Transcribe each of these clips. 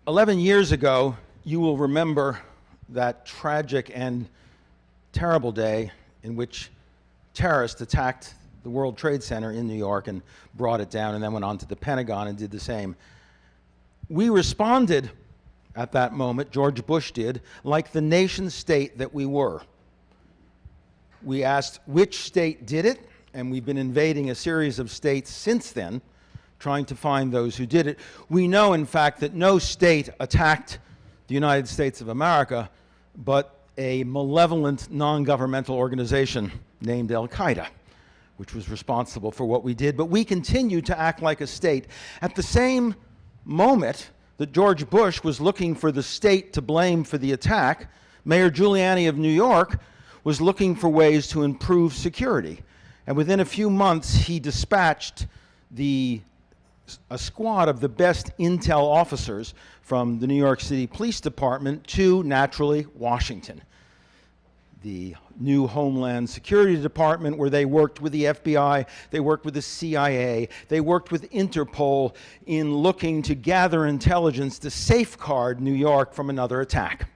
11 years ago, you will remember that tragic and terrible day in which terrorists attacked the World Trade Center in New York and brought it down, and then went on to the Pentagon and did the same. We responded at that moment, George Bush did, like the nation state that we were. We asked which state did it, and we've been invading a series of states since then, trying to find those who did it. We know, in fact, that no state attacked the United States of America, but a malevolent non-governmental organization named Al-Qaeda, which was responsible for what we did. But we continue to act like a state. At the same moment that George Bush was looking for the state to blame for the attack, Mayor Giuliani of New York was looking for ways to improve security. And within a few months, he dispatched a squad of the best intel officers from the New York City Police Department to, naturally, Washington, the new Homeland Security Department, where they worked with the FBI, they worked with the CIA, they worked with Interpol in looking to gather intelligence to safeguard New York from another attack.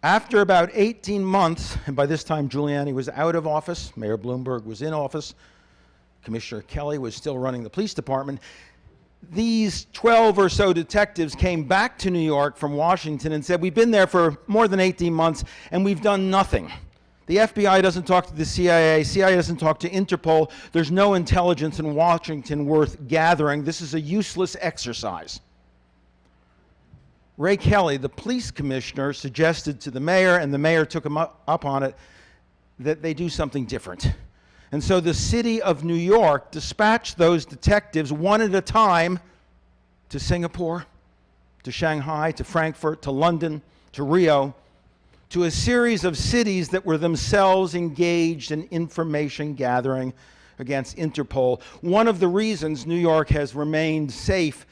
After about 18 months, and by this time Giuliani was out of office, Mayor Bloomberg was in office, Commissioner Kelly was still running the police department, these 12 or so detectives came back to New York from Washington and said, we've been there for more than 18 months and we've done nothing. The FBI doesn't talk to the CIA doesn't talk to Interpol, there's no intelligence in Washington worth gathering, this is a useless exercise. Ray Kelly, the police commissioner, suggested to the mayor, and the mayor took him up on it, that they do something different. And so the city of New York dispatched those detectives one at a time to Singapore, to Shanghai, to Frankfurt, to London, to Rio, to a series of cities that were themselves engaged in information gathering against Interpol. One of the reasons New York has remained safe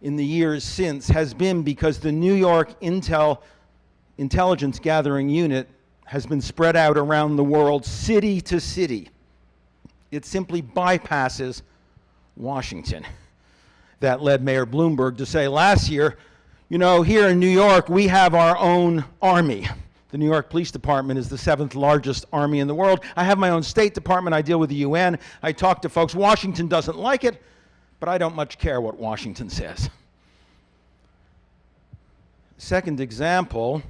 in the years since has been because the New York intelligence gathering unit has been spread out around the world, city to city. It simply bypasses Washington. That led Mayor Bloomberg to say last year, you know, here in New York, we have our own army. The New York Police Department is the 7th largest army in the world. I have my own State Department. I deal with the UN. I talk to folks. Washington doesn't like it, but I don't much care what Washington says. Second example,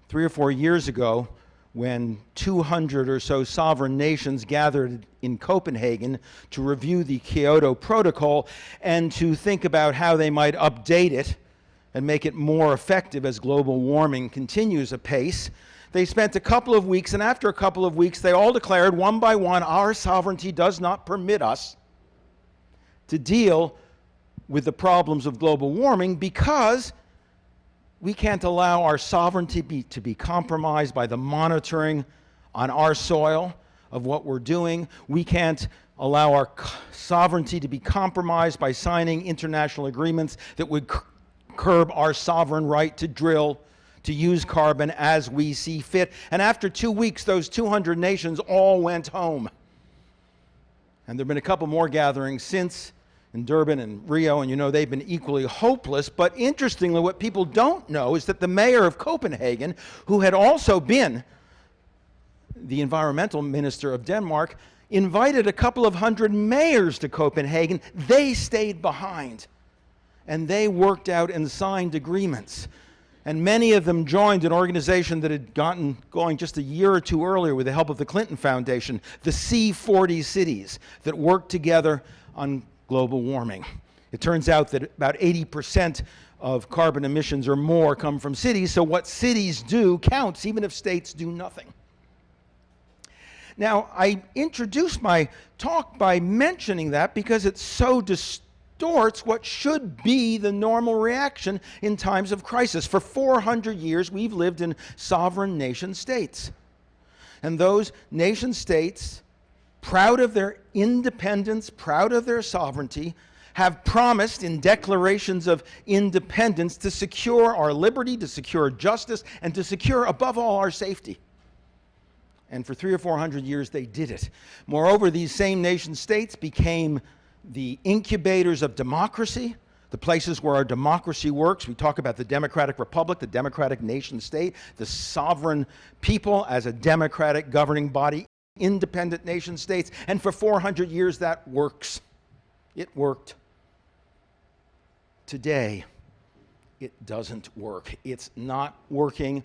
3 or 4 years ago, when 200 or so sovereign nations gathered in Copenhagen to review the Kyoto Protocol and to think about how they might update it and make it more effective as global warming continues apace. They spent a couple of weeks, and after a couple of weeks, they all declared one by one, our sovereignty does not permit us to deal with the problems of global warming because we can't allow our sovereignty to be compromised by the monitoring on our soil of what we're doing. We can't allow our sovereignty to be compromised by signing international agreements that would curb our sovereign right to drill, to use carbon as we see fit. And after 2 weeks, those 200 nations all went home. And there have been a couple more gatherings since, in Durban and Rio, and you know they've been equally hopeless. But interestingly, what people don't know is that the mayor of Copenhagen, who had also been the environmental minister of Denmark, invited a couple of hundred mayors to Copenhagen. They stayed behind, and they worked out and signed agreements. And many of them joined an organization that had gotten going just a year or two earlier with the help of the Clinton Foundation, the C40 cities that worked together on global warming. It turns out that about 80% of carbon emissions or more come from cities, so what cities do counts, even if states do nothing. Now, I introduced my talk by mentioning that because it so distorts what should be the normal reaction in times of crisis. For 400 years, we've lived in sovereign nation states. And those nation states, proud of their independence, proud of their sovereignty, have promised in declarations of independence to secure our liberty, to secure justice, and to secure, above all, our safety. And for 300 or 400 years, they did it. Moreover, these same nation states became the incubators of democracy, the places where our democracy works. We talk about the democratic republic, the democratic nation state, the sovereign people as a democratic governing body, independent nation states, and for 400 years that works. It worked. Today, it doesn't work. It's not working,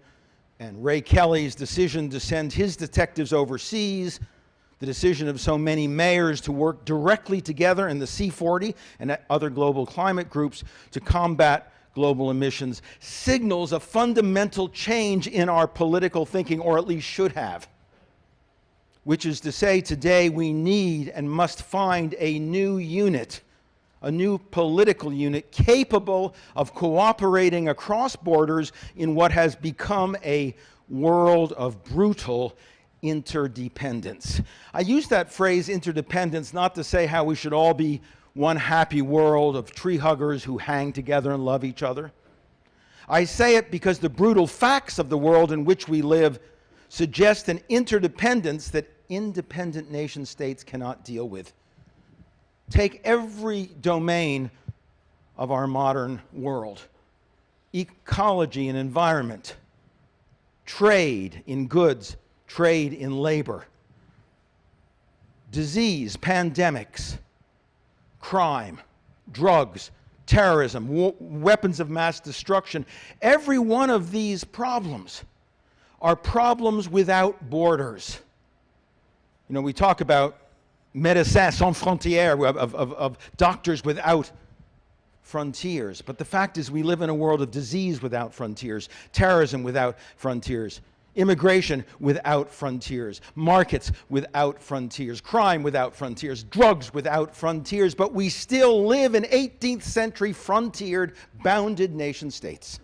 and Ray Kelly's decision to send his detectives overseas, the decision of so many mayors to work directly together in the C40 and other global climate groups to combat global emissions signals a fundamental change in our political thinking, or at least should have, which is to say today we need and must find a new unit, a new political unit capable of cooperating across borders in what has become a world of brutal interdependence. I use that phrase interdependence not to say how we should all be one happy world of tree huggers who hang together and love each other. I say it because the brutal facts of the world in which we live suggest an interdependence that independent nation states cannot deal with. Take every domain of our modern world: ecology and environment, trade in goods, trade in labor, disease, pandemics, crime, drugs, terrorism, weapons of mass destruction. Every one of these problems are problems without borders. You know, we talk about médecins sans frontières, of doctors without frontiers. But the fact is we live in a world of disease without frontiers, terrorism without frontiers, immigration without frontiers, markets without frontiers, crime without frontiers, drugs without frontiers, but we still live in 18th century frontiered, bounded nation states.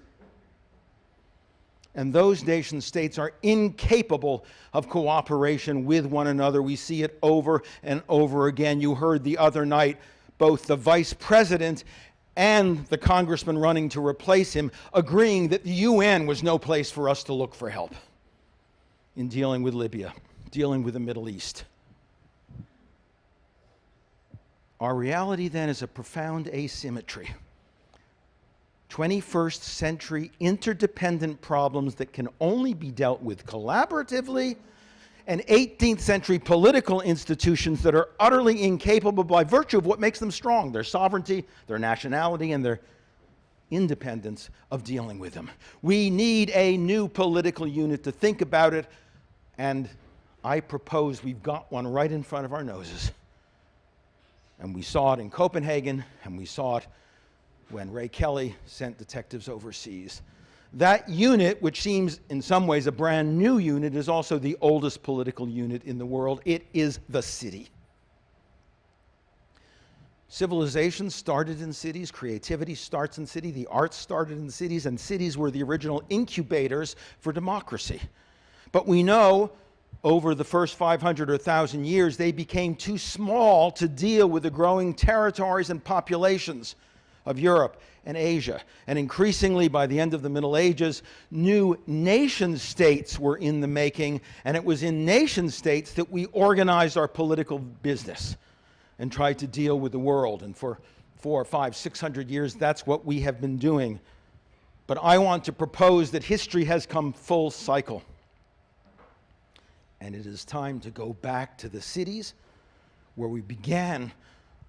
And those nation states are incapable of cooperation with one another. We see it over and over again. You heard the other night both the vice president and the congressman running to replace him agreeing that the UN was no place for us to look for help in dealing with Libya, dealing with the Middle East. Our reality then is a profound asymmetry. 21st century interdependent problems that can only be dealt with collaboratively, and 18th century political institutions that are utterly incapable by virtue of what makes them strong, their sovereignty, their nationality, and their independence of dealing with them. We need a new political unit to think about it, and I propose we've got one right in front of our noses. And we saw it in Copenhagen, and we saw it when Ray Kelly sent detectives overseas. That unit, which seems in some ways a brand new unit, is also the oldest political unit in the world. It is the city. Civilization started in cities, creativity starts in cities, the arts started in cities, and cities were the original incubators for democracy. But we know over the first 500 or 1,000 years, they became too small to deal with the growing territories and populations of Europe and Asia. And increasingly, by the end of the Middle Ages, new nation states were in the making, and it was in nation states that we organized our political business and tried to deal with the world. And for 400, 500, 600 years, that's what we have been doing. But I want to propose that history has come full cycle. And it is time to go back to the cities where we began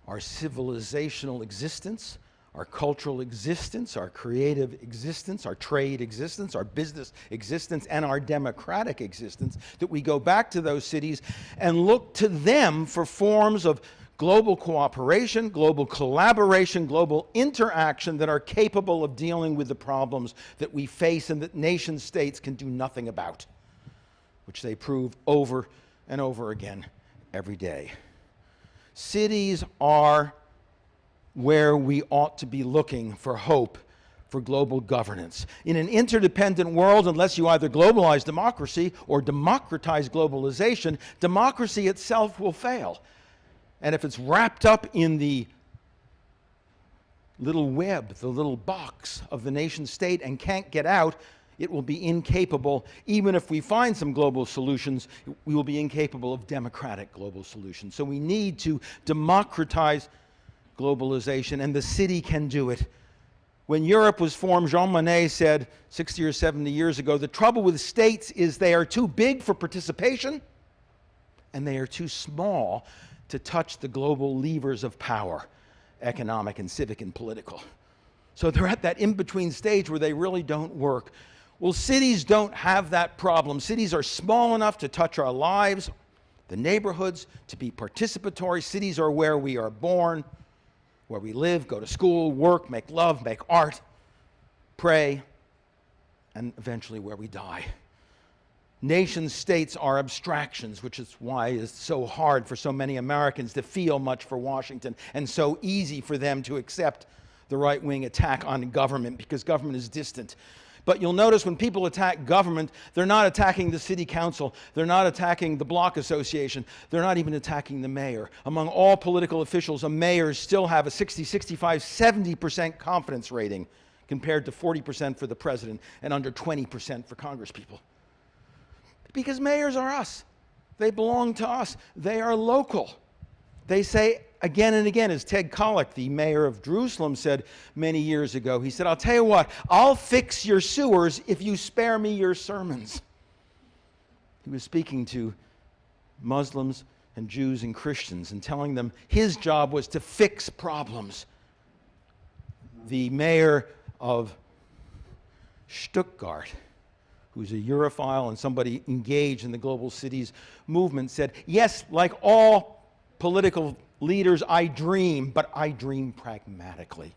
our civilizational existence, our cultural existence, our creative existence, our trade existence, our business existence, and our democratic existence, that we go back to those cities and look to them for forms of global cooperation, global collaboration, global interaction that are capable of dealing with the problems that we face and that nation states can do nothing about, which they prove over and over again every day. Cities are where we ought to be looking for hope for global governance. In an interdependent world, unless you either globalize democracy or democratize globalization, democracy itself will fail. And if it's wrapped up in the little web, the little box of the nation state and can't get out, it will be incapable. Even if we find some global solutions, we will be incapable of democratic global solutions. So we need to democratize globalization, and the city can do it. When Europe was formed, Jean Monnet said 60 or 70 years ago, the trouble with states is they are too big for participation, and they are too small to touch the global levers of power, economic and civic and political. So they're at that in-between stage where they really don't work. Well, cities don't have that problem. Cities are small enough to touch our lives, the neighborhoods, to be participatory. Cities are where we are born, where we live, go to school, work, make love, make art, pray, and eventually where we die. Nation states are abstractions, which is why it's so hard for so many Americans to feel much for Washington, and so easy for them to accept the right-wing attack on government, because government is distant. But you'll notice when people attack government, they're not attacking the city council, they're not attacking the block association, they're not even attacking the mayor. Among all political officials, mayors still have a 60, 65, 70% confidence rating, compared to 40% for the president and under 20% for congresspeople. Because mayors are us. They belong to us. They are local. They say again and again, as Ted Kollek, the mayor of Jerusalem, said many years ago, he said, I'll tell you what, I'll fix your sewers if you spare me your sermons. He was speaking to Muslims and Jews and Christians and telling them his job was to fix problems. The mayor of Stuttgart, who's a Europhile and somebody engaged in the global cities movement, said, yes, like all political leaders, I dream, but I dream pragmatically.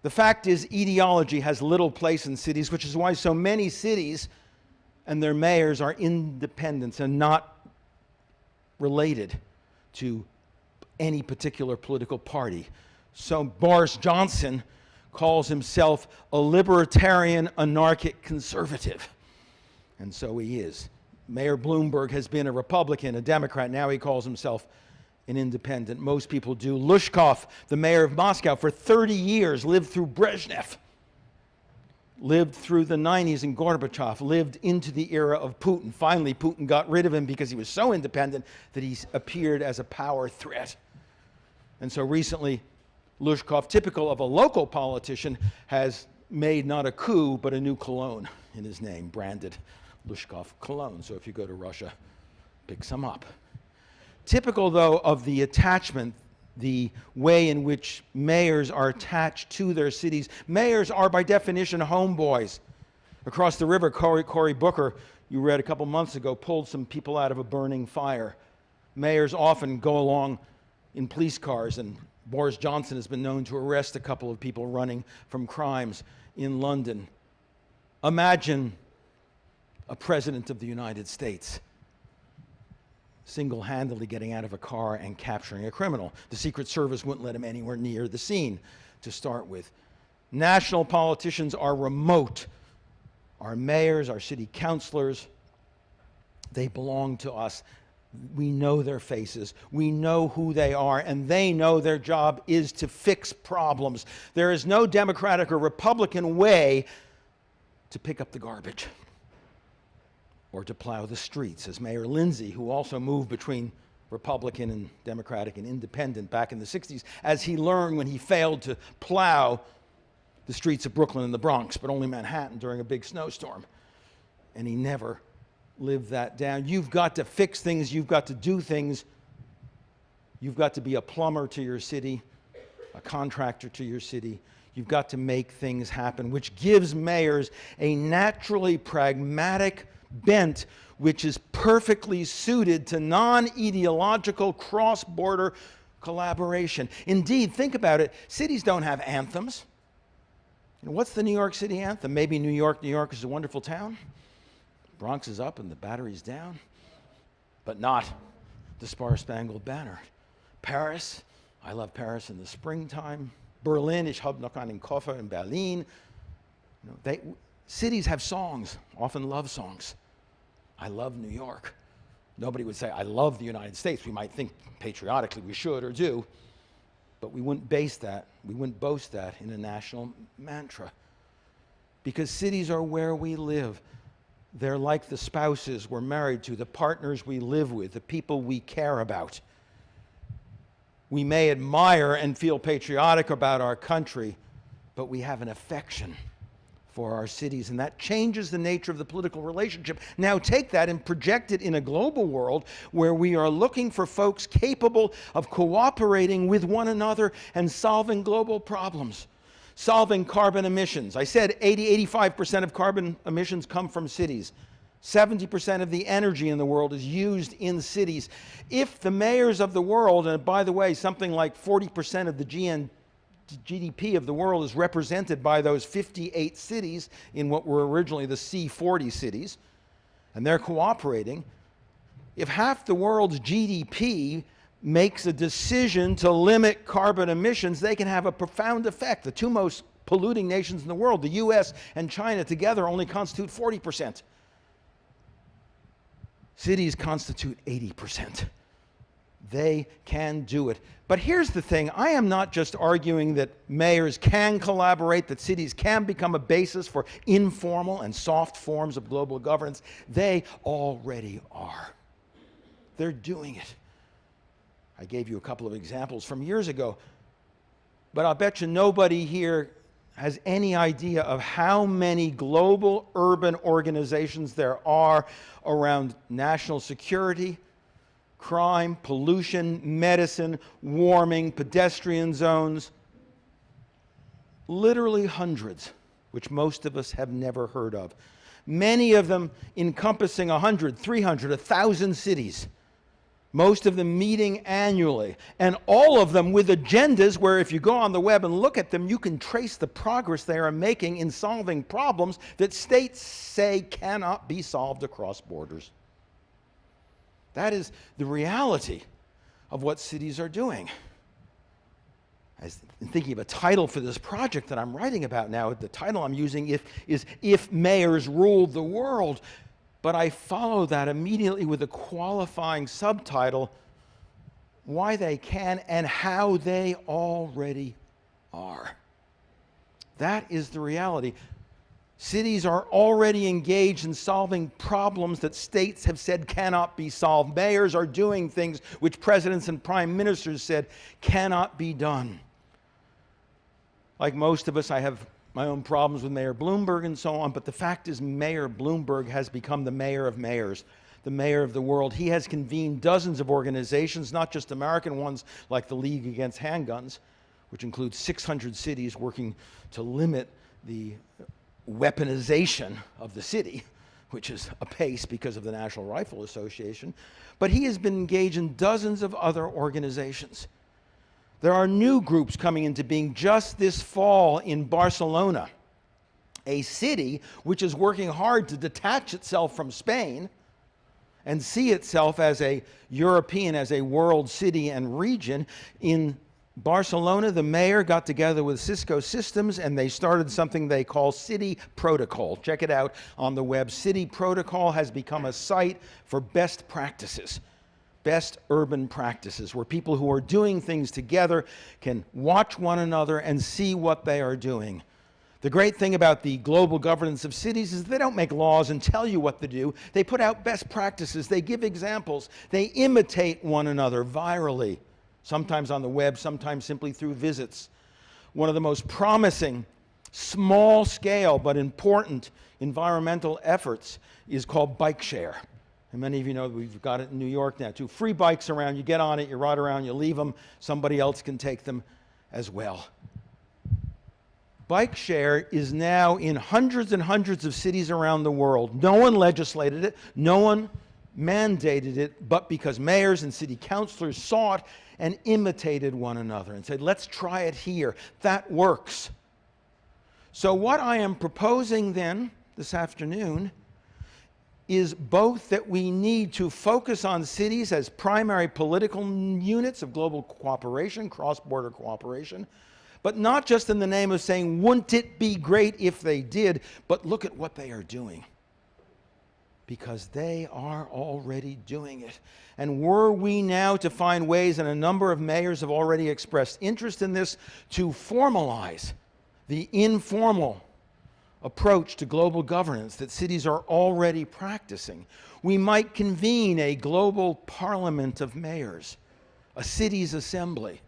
The fact is, ideology has little place in cities, which is why so many cities and their mayors are independents and not related to any particular political party. So Boris Johnson calls himself a libertarian anarchic conservative, and so he is. Mayor Bloomberg has been a Republican, a Democrat. Now he calls himself an independent. Most people do. Lushkov, the mayor of Moscow, for 30 years lived through Brezhnev, lived through the 90s and Gorbachev, lived into the era of Putin. Finally, Putin got rid of him because he was so independent that he appeared as a power threat. And so recently, Lushkov, typical of a local politician, has made not a coup, but a new cologne in his name, branded Lushkov cologne. So if you go to Russia, pick some up. Typical, though, of the attachment, the way in which mayors are attached to their cities. Mayors are, by definition, homeboys. Across the river, Cory Booker, you read a couple months ago, pulled some people out of a burning fire. Mayors often go along in police cars, and Boris Johnson has been known to arrest a couple of people running from crimes in London. Imagine a president of the United States single-handedly getting out of a car and capturing a criminal. The Secret Service wouldn't let him anywhere near the scene to start with. National politicians are remote. Our mayors, our city councilors, they belong to us. We know their faces. We know who they are, and they know their job is to fix problems. There is no Democratic or Republican way to pick up the garbage or to plow the streets, as Mayor Lindsay, who also moved between Republican and Democratic and Independent back in the 60s, as he learned when he failed to plow the streets of Brooklyn and the Bronx, but only Manhattan during a big snowstorm. And he never lived that down. You've got to fix things. You've got to do things. You've got to be a plumber to your city, a contractor to your city. You've got to make things happen, which gives mayors a naturally pragmatic bent, which is perfectly suited to non-ideological cross-border collaboration. Indeed, think about it, cities don't have anthems. You know, what's the New York City anthem? Maybe New York, New York is a wonderful town. Bronx is up and the Battery's down. But not the Star-Spangled Banner. Paris, I love Paris in the springtime. Berlin, ich habe noch einen Koffer in Berlin. You know, cities have songs, often love songs. I love New York. Nobody would say, I love the United States. We might think patriotically we should or do, but we wouldn't base that, we wouldn't boast that in a national mantra. Because cities are where we live. They're like the spouses we're married to, the partners we live with, the people we care about. We may admire and feel patriotic about our country, but we have an affection for our cities, and that changes the nature of the political relationship. Now take that and project it in a global world where we are looking for folks capable of cooperating with one another and solving global problems, solving carbon emissions. I said 85% of carbon emissions come from cities. 70% of the energy in the world is used in cities. If the mayors of the world, and by the way, something like 40% of the GDP of the world is represented by those 58 cities in what were originally the C40 cities, and they're cooperating. If half the world's GDP makes a decision to limit carbon emissions, they can have a profound effect. The two most polluting nations in the world, the US and China together, only constitute 40%. Cities constitute 80%. They can do it. But here's the thing. I am not just arguing that mayors can collaborate, that cities can become a basis for informal and soft forms of global governance. They already are. They're doing it. I gave you a couple of examples from years ago, but I'll bet you nobody here has any idea of how many global urban organizations there are around national security, crime, pollution, medicine, warming, pedestrian zones. Literally hundreds, which most of us have never heard of. Many of them encompassing 100, 300, 1,000 cities. Most of them meeting annually, and all of them with agendas where if you go on the web and look at them, you can trace the progress they are making in solving problems that states say cannot be solved across borders. That is the reality of what cities are doing. I'm thinking of a title for this project that I'm writing about now. The title I'm using is If Mayors Ruled the World. But I follow that immediately with a qualifying subtitle, Why They Can and How They Already Are. That is the reality. Cities are already engaged in solving problems that states have said cannot be solved. Mayors are doing things which presidents and prime ministers said cannot be done. Like most of us, I have my own problems with Mayor Bloomberg and so on, but the fact is Mayor Bloomberg has become the mayor of mayors, the mayor of the world. He has convened dozens of organizations, not just American ones like the League Against Handguns, which includes 600 cities working to limit the weaponization of the city, which is apace because of the National Rifle Association, but he has been engaged in dozens of other organizations. There are new groups coming into being just this fall in Barcelona, a city which is working hard to detach itself from Spain and see itself as a European, as a world city and region. In Barcelona, the mayor got together with Cisco Systems and they started something they call City Protocol. Check it out on the web. City Protocol has become a site for best practices. Best urban practices, where people who are doing things together can watch one another and see what they are doing. The great thing about the global governance of cities is they don't make laws and tell you what to do. They put out best practices. They give examples. They imitate one another virally, sometimes on the web, sometimes simply through visits. One of the most promising, small-scale but important environmental efforts is called bike share. And many of you know we've got it in New York now too. Free bikes around, you get on it, you ride around, you leave them, somebody else can take them as well. Bike share is now in hundreds and hundreds of cities around the world. No one legislated it, no one mandated it, but because mayors and city councilors saw it and imitated one another and said, let's try it here. That works. So what I am proposing then this afternoon is both that we need to focus on cities as primary political units of global cooperation, cross-border cooperation, but not just in the name of saying, wouldn't it be great if they did, but look at what they are doing. Because they are already doing it. And were we now to find ways, and a number of mayors have already expressed interest in this, to formalize the informal approach to global governance that cities are already practicing, we might convene a global parliament of mayors, a cities assembly,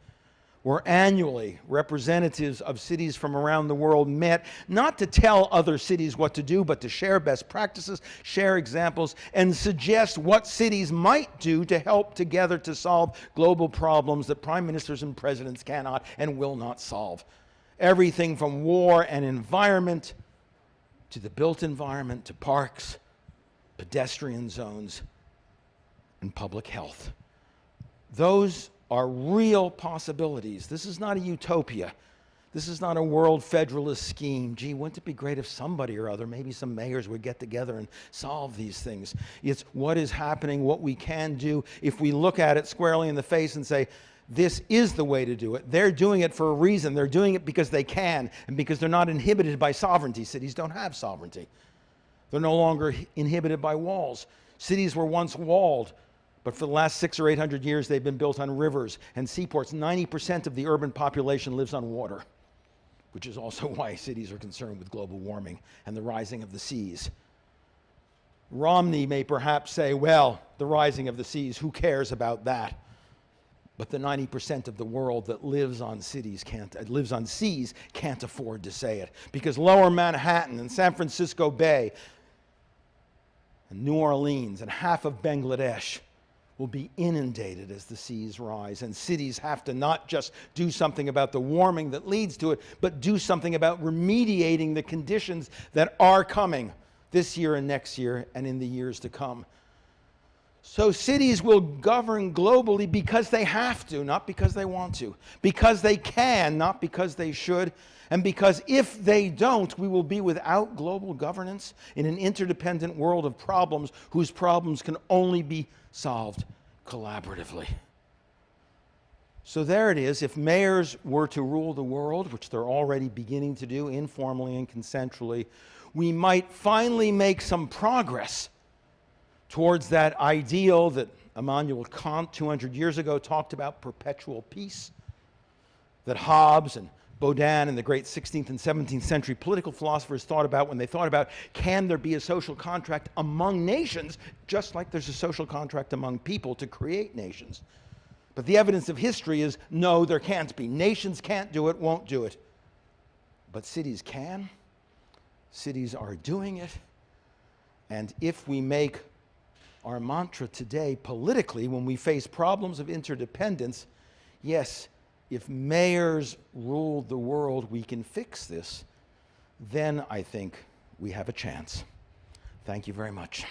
where annually representatives of cities from around the world met, not to tell other cities what to do, but to share best practices, share examples, and suggest what cities might do to help together to solve global problems that prime ministers and presidents cannot and will not solve. Everything from war and environment to the built environment, to parks, pedestrian zones, and public health. Those are real possibilities. This is not a utopia. This is not a world federalist scheme. Gee, wouldn't it be great if somebody or other, maybe some mayors, would get together and solve these things? It's what is happening, what we can do if we look at it squarely in the face and say, this is the way to do it. They're doing it for a reason. They're doing it because they can and because they're not inhibited by sovereignty. Cities don't have sovereignty. They're no longer inhibited by walls. Cities were once walled, but for the last 600 or 800 years, they've been built on rivers and seaports. 90% of the urban population lives on water, which is also why cities are concerned with global warming and the rising of the seas. Romney may perhaps say, well, the rising of the seas, who cares about that? But the 90% of the world that lives on seas can't afford to say it, because Lower Manhattan and San Francisco Bay and New Orleans and half of Bangladesh will be inundated as the seas rise, and cities have to not just do something about the warming that leads to it, but do something about remediating the conditions that are coming this year and next year and in the years to come. So cities will govern globally because they have to, not because they want to. Because they can, not because they should. And because if they don't, we will be without global governance in an interdependent world of problems whose problems can only be solved collaboratively. So there it is. If mayors were to rule the world, which they're already beginning to do informally and consensually, we might finally make some progress towards that ideal that Immanuel Kant 200 years ago talked about, perpetual peace, that Hobbes and Baudin and the great 16th and 17th century political philosophers thought about when they thought about, can there be a social contract among nations, just like there's a social contract among people to create nations? But the evidence of history is, no, there can't be. Nations can't do it, won't do it. But cities can. Cities are doing it. And if we make our mantra today politically, when we face problems of interdependence, yes, if mayors rule the world, we can fix this, then I think we have a chance. Thank you very much.